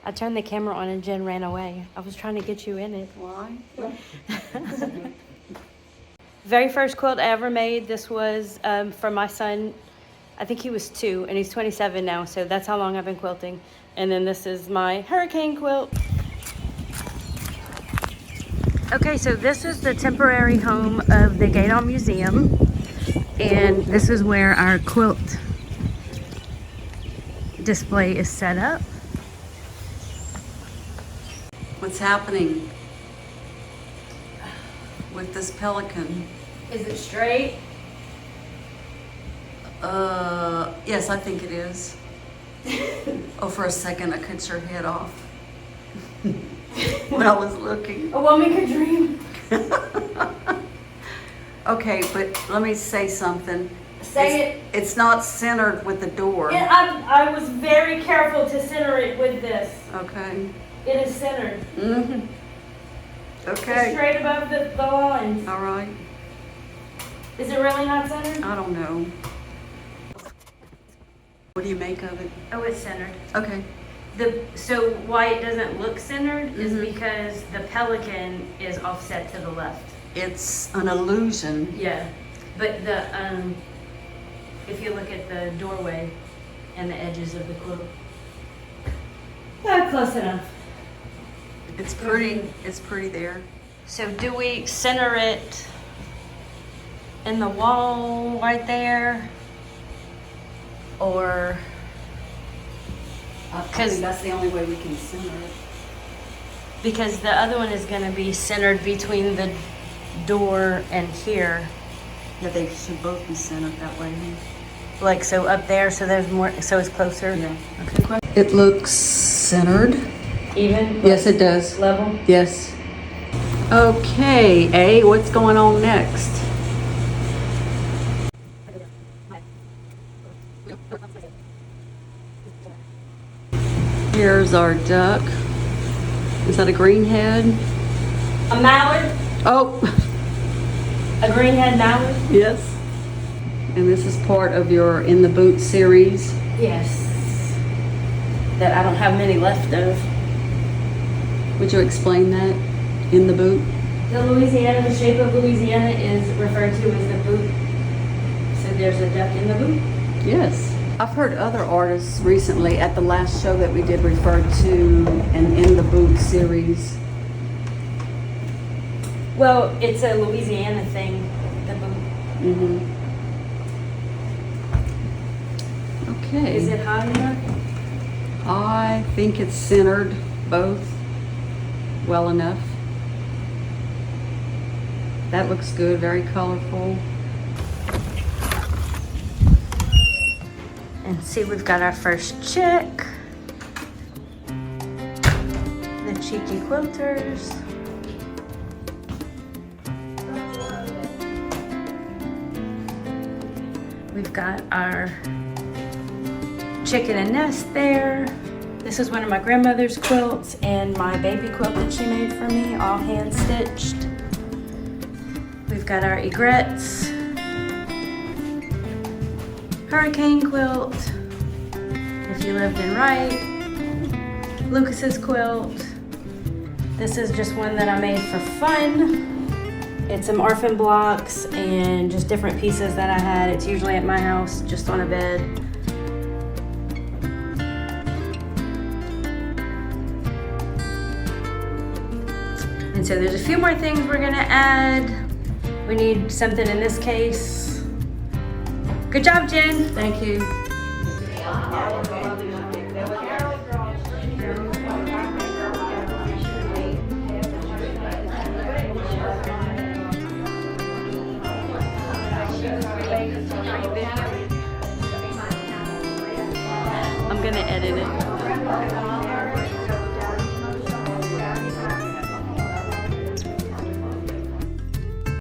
I turned the camera on and Jen ran away. I was trying to get you in it. Why? Very first quilt I ever made. This was for my son. I think he was 2 and he's 27 now. So that's how long I've been quilting. And then this is my hurricane quilt. Okay, so this is the temporary home of the Gueydan Museum. And this is where our quilt display is set up. What's happening with this pelican? Is it straight? Yes, I think it is. Oh, for a second I cut your head off when I was looking. A woman could dream. Okay, but let me say something. Say it. It's not centered with the door. I was very careful to center it with this. Okay. It is centered. Mm-hmm. It's Okay. straight above the lines. All right. Is it really not centered? I don't know. What do you make of it? Oh, it's centered. Okay. So why it doesn't look centered is Mhm. because the pelican is offset to the left. It's an illusion. Yeah, but the if you look at the doorway and the edges of the quilt, close enough. It's pretty. It's pretty there. So do we center it in the wall right there, or? I think that's the only way we can center it. Because the other one is going to be centered between the door and here. Yeah, they should both be centered that way. Like so up there, so there's more, so it's closer. Yeah. Okay. It looks centered. Even? Yes, it does. Level? Yes. Okay, A, what's going on next? Here's our duck. Is that a greenhead? A mallard? Oh, A greenhead mallard? yes. And this is part of your In the Boot series. Yes. That I don't have many left of. Would you explain that? In the Boot? The shape of Louisiana is referred to as the boot. So there's a duck in the boot. Yes. I've heard other artists recently at the last show that we did refer to an In the Boot series. Well, it's a Louisiana thing, the boot. Mm-hmm. Okay. Is it high enough? I think it's centered both well enough. That looks good, very colorful. And see, we've got our first chick. The cheeky quilters. We've got our chicken and nest there. This is one of my grandmother's quilts and my baby quilt that she made for me, all hand stitched. We've got our egrets. Hurricane quilt, If You Lived in Right, Lucas's quilt. This is just one that I made for fun. It's some orphan blocks and just different pieces that I had. It's usually at my house, just on a bed. And so there's a few more things we're gonna add. We need something in this case. Good job, Jen. Thank you. I'm gonna edit it.